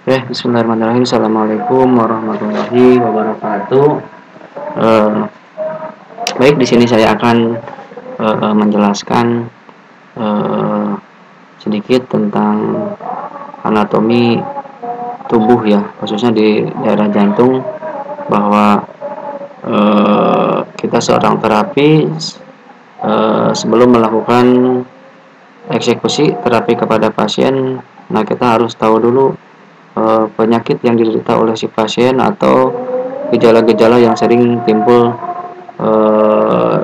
Bismillahirrahmanirrahim. Assalamualaikum warahmatullahi wabarakatuh. Eh, Baik, di sini saya akan menjelaskan eh, sedikit tentang anatomi tubuh ya, khususnya di daerah jantung, bahwa kita seorang terapis sebelum melakukan eksekusi terapi kepada pasien, nah kita harus tahu dulu penyakit yang diderita oleh si pasien atau gejala-gejala yang sering timbul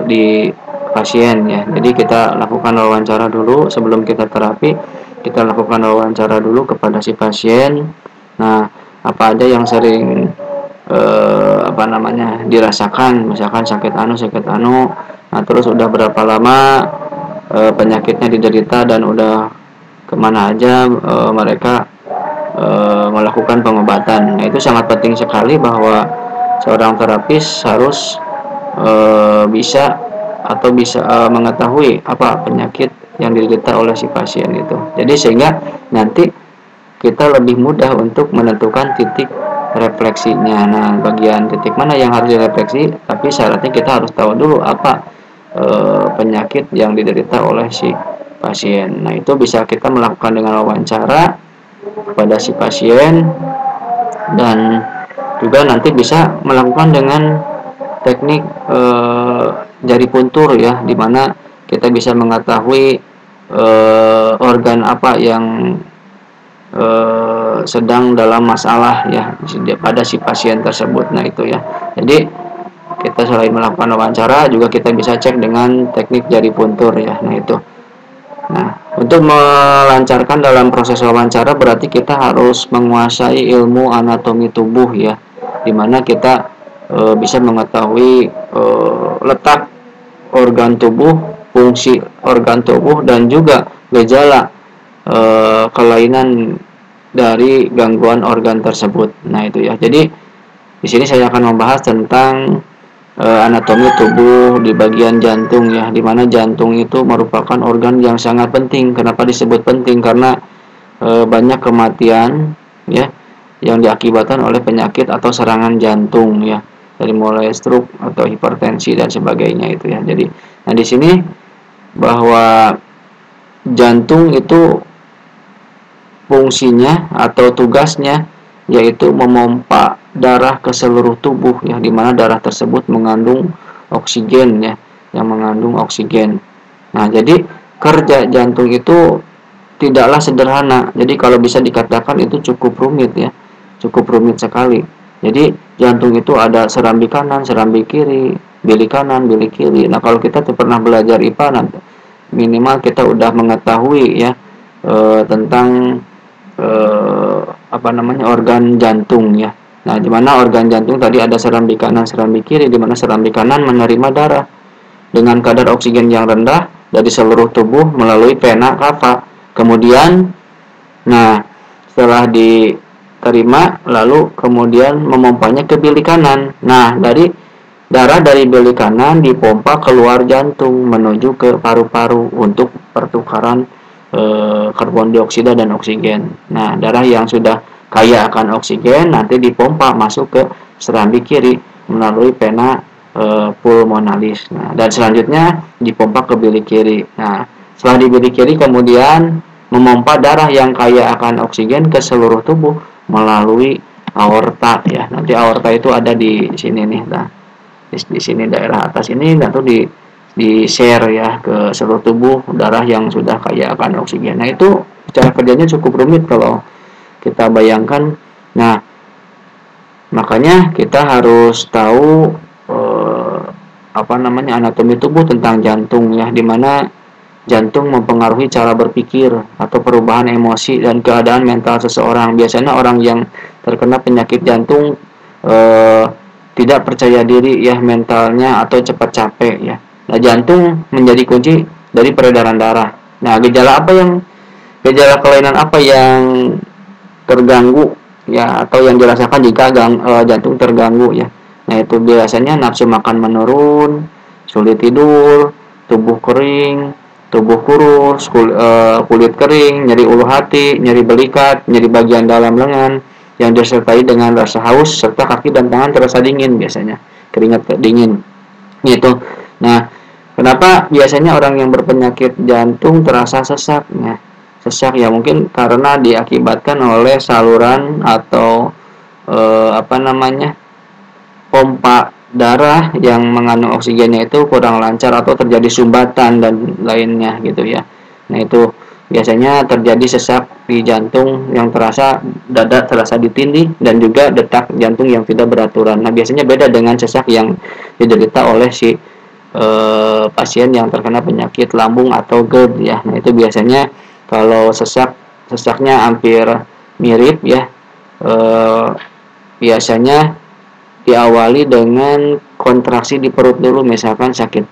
di pasien ya. Jadi kita lakukan wawancara dulu sebelum kita terapi. Kita lakukan wawancara dulu kepada si pasien. Nah, apa aja yang sering dirasakan, misalkan sakit anu. Nah, terus udah berapa lama penyakitnya diderita dan udah kemana aja mereka melakukan pengobatan. Nah, itu sangat penting sekali bahwa seorang terapis harus bisa mengetahui apa penyakit yang diderita oleh si pasien itu. Jadi sehingga nanti kita lebih mudah untuk menentukan titik refleksinya. Nah, bagian titik mana yang harus direfleksi, tapi syaratnya kita harus tahu dulu apa penyakit yang diderita oleh si pasien. Nah, itu bisa kita melakukan dengan wawancara kepada si pasien, dan juga nanti bisa melakukan dengan teknik jari puntur ya, dimana kita bisa mengetahui organ apa yang sedang dalam masalah ya pada si pasien tersebut. Nah, itu ya. Jadi kita selain melakukan wawancara juga kita bisa cek dengan teknik jari puntur ya. Nah, itu. Nah, untuk melancarkan dalam proses wawancara berarti kita harus menguasai ilmu anatomi tubuh ya, dimana kita bisa mengetahui letak organ tubuh, fungsi organ tubuh, dan juga gejala kelainan dari gangguan organ tersebut. Nah, itu ya. Jadi di sini saya akan membahas tentang anatomi tubuh di bagian jantung ya, dimana jantung itu merupakan organ yang sangat penting. Kenapa disebut penting? Karena banyak kematian ya yang diakibatkan oleh penyakit atau serangan jantung ya, dari mulai stroke atau hipertensi dan sebagainya itu ya. Jadi, nah di sini bahwa jantung itu fungsinya atau tugasnya yaitu memompa darah ke seluruh tubuh ya, di mana darah tersebut mengandung oksigen ya, yang mengandung oksigen. Nah, jadi kerja jantung itu tidaklah sederhana. Jadi kalau bisa dikatakan itu cukup rumit ya, cukup rumit sekali. Jadi jantung itu ada serambi kanan, serambi kiri, bilik kanan, bilik kiri. Nah, kalau kita pernah belajar IPA, nanti minimal kita udah mengetahui ya tentang organ jantung ya. Nah, di mana organ jantung tadi ada serambi kanan, serambi kiri, di mana serambi kanan menerima darah dengan kadar oksigen yang rendah dari seluruh tubuh melalui vena cava. Kemudian, nah, setelah diterima, lalu kemudian memompanya ke bilik kanan. Nah, darah dari bilik kanan dipompa keluar jantung menuju ke paru-paru untuk pertukaran karbon dioksida dan oksigen. Nah, darah yang sudah kaya akan oksigen nanti dipompa masuk ke serambi kiri melalui vena pulmonalis. Nah, dan selanjutnya dipompa ke bilik kiri. Nah, setelah di bilik kiri kemudian memompa darah yang kaya akan oksigen ke seluruh tubuh melalui aorta ya. Nanti aorta itu ada di sini nih. Nah, di sini daerah atas ini nanti di share ya ke seluruh tubuh darah yang sudah kaya akan oksigen. Nah, itu cara kerjanya cukup rumit kalau kita bayangkan. Nah, makanya kita harus tahu anatomi tubuh tentang jantung ya, dimana jantung mempengaruhi cara berpikir atau perubahan emosi dan keadaan mental seseorang. Biasanya orang yang terkena penyakit jantung tidak percaya diri ya mentalnya, atau cepat capek ya. Nah, jantung menjadi kunci dari peredaran darah. Nah, gejala kelainan apa yang terganggu ya, atau yang dirasakan jika jantung terganggu ya. Nah, itu biasanya nafsu makan menurun, sulit tidur, tubuh kering, tubuh kurus, kulit kering, nyeri ulu hati, nyeri belikat, nyeri bagian dalam lengan, yang disertai dengan rasa haus serta kaki dan tangan terasa dingin, biasanya keringat dingin gitu. Nah, kenapa biasanya orang yang berpenyakit jantung terasa sesak? Nah, sesak ya mungkin karena diakibatkan oleh saluran atau pompa darah yang mengandung oksigennya itu kurang lancar atau terjadi sumbatan dan lainnya gitu ya. Nah, itu biasanya terjadi sesak di jantung yang terasa, dada terasa ditindih, dan juga detak jantung yang tidak beraturan. Nah, biasanya beda dengan sesak yang diderita oleh si pasien yang terkena penyakit lambung atau GERD ya. Nah, itu biasanya kalau sesaknya hampir mirip ya, biasanya diawali dengan kontraksi di perut dulu, misalkan sakit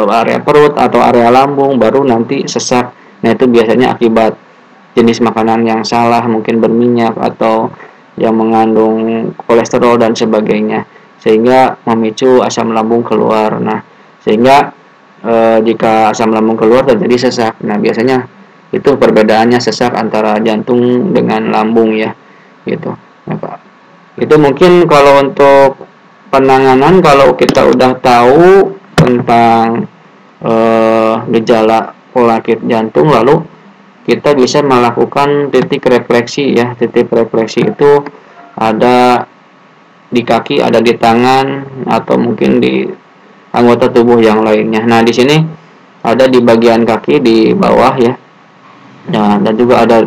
area perut atau area lambung, baru nanti sesak. Nah, itu biasanya akibat jenis makanan yang salah, mungkin berminyak atau yang mengandung kolesterol dan sebagainya, sehingga memicu asam lambung keluar. Nah, sehingga jika asam lambung keluar terjadi sesak. Nah, biasanya itu perbedaannya sesak antara jantung dengan lambung ya, gitu. Nah, Pak, itu mungkin kalau untuk penanganan, kalau kita udah tahu tentang gejala penyakit jantung, lalu kita bisa melakukan titik refleksi ya. Titik refleksi itu ada di kaki, ada di tangan, atau mungkin di anggota tubuh yang lainnya. Nah, di sini ada di bagian kaki di bawah ya. Nah, dan juga ada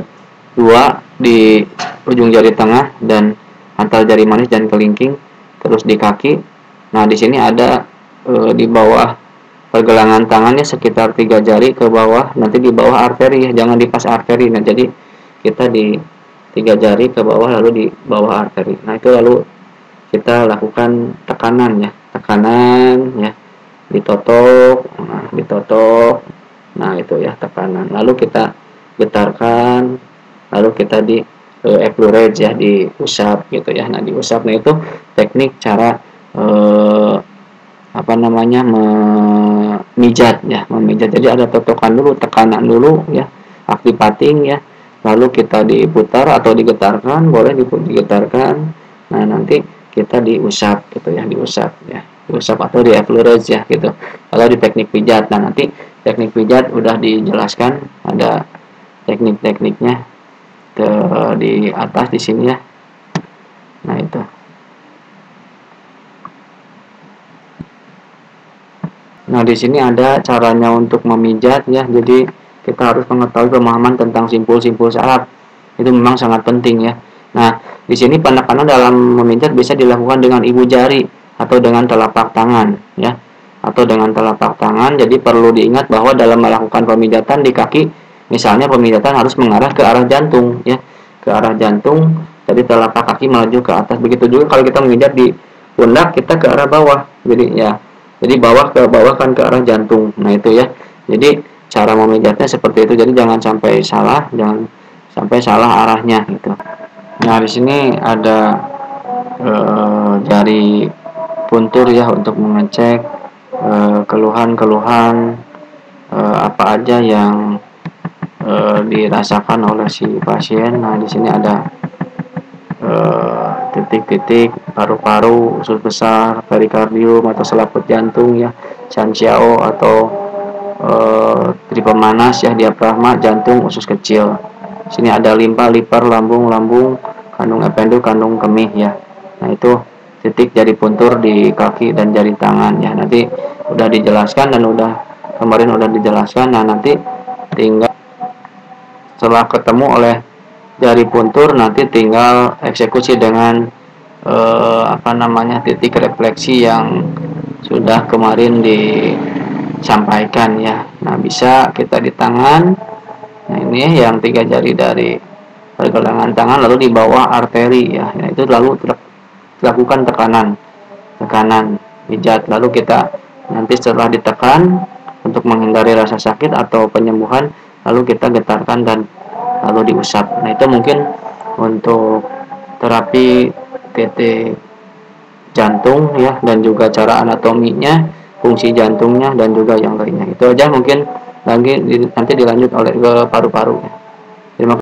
dua di ujung jari tengah dan antar jari manis dan kelingking, terus di kaki. Nah, di sini ada di bawah pergelangan tangannya sekitar 3 jari ke bawah, nanti di bawah arteri ya, jangan di pas arteri. Nah, jadi kita di 3 jari ke bawah, lalu di bawah arteri. Nah, itu lalu kita lakukan tekanan ya, ditotok, nah itu ya tekanan. Lalu kita getarkan, lalu kita di effleurage ya, diusap gitu ya. Nah, diusap, nah itu teknik cara memijat ya, memijat. Jadi ada totokan dulu, tekanan dulu ya, activating ya, lalu kita diputar atau digetarkan, boleh digetarkan. Nah, nanti kita diusap gitu ya, diusap atau di effleurage ya gitu. Kalau di teknik pijat, nah nanti teknik pijat udah dijelaskan, ada teknik-tekniknya di atas di sini ya. Nah, itu. Nah, di sini ada caranya untuk memijat ya. Jadi kita harus mengetahui pemahaman tentang simpul-simpul saraf. Itu memang sangat penting ya. Nah, di sini penekanan dalam memijat bisa dilakukan dengan ibu jari atau dengan telapak tangan ya. Atau dengan telapak tangan. Jadi perlu diingat bahwa dalam melakukan pemijatan di kaki, misalnya pemijatan harus mengarah ke arah jantung ya. Ke arah jantung, jadi telapak kaki maju ke atas. Begitu juga kalau kita memijat di pundak, kita ke arah bawah. Jadi bawah ke bawah kan ke arah jantung. Nah, itu ya. Jadi cara memijatnya seperti itu. Jadi jangan sampai salah arahnya gitu. Nah, di sini ada jari puntur ya untuk mengecek keluhan-keluhan apa aja yang dirasakan oleh si pasien. Nah, di sini ada titik-titik paru-paru, usus besar, perikardium atau selaput jantung ya, Sanxiao atau tripemanas ya, diafragma, jantung, usus kecil. Sini ada limpa, liver, lambung, kandung ependul, kandung kemih ya. Nah, itu titik jari puntur di kaki dan jari tangan ya. Nanti udah dijelaskan dan kemarin udah dijelaskan. Nah, nanti tinggal setelah ketemu oleh jari puntur, nanti tinggal eksekusi dengan titik refleksi yang sudah kemarin disampaikan ya. Nah, bisa kita di tangan. Nah, ini yang 3 jari dari pergelangan tangan, lalu di bawah arteri ya. Nah, itu lalu dilakukan tekanan pijat. Lalu kita nanti setelah ditekan, untuk menghindari rasa sakit atau penyembuhan, lalu kita getarkan dan lalu diusap. Nah, itu mungkin untuk terapi titik jantung ya, dan juga cara anatominya, fungsi jantungnya, dan juga yang lainnya. Itu aja mungkin, nanti dilanjut oleh ke paru-paru. Terima kasih.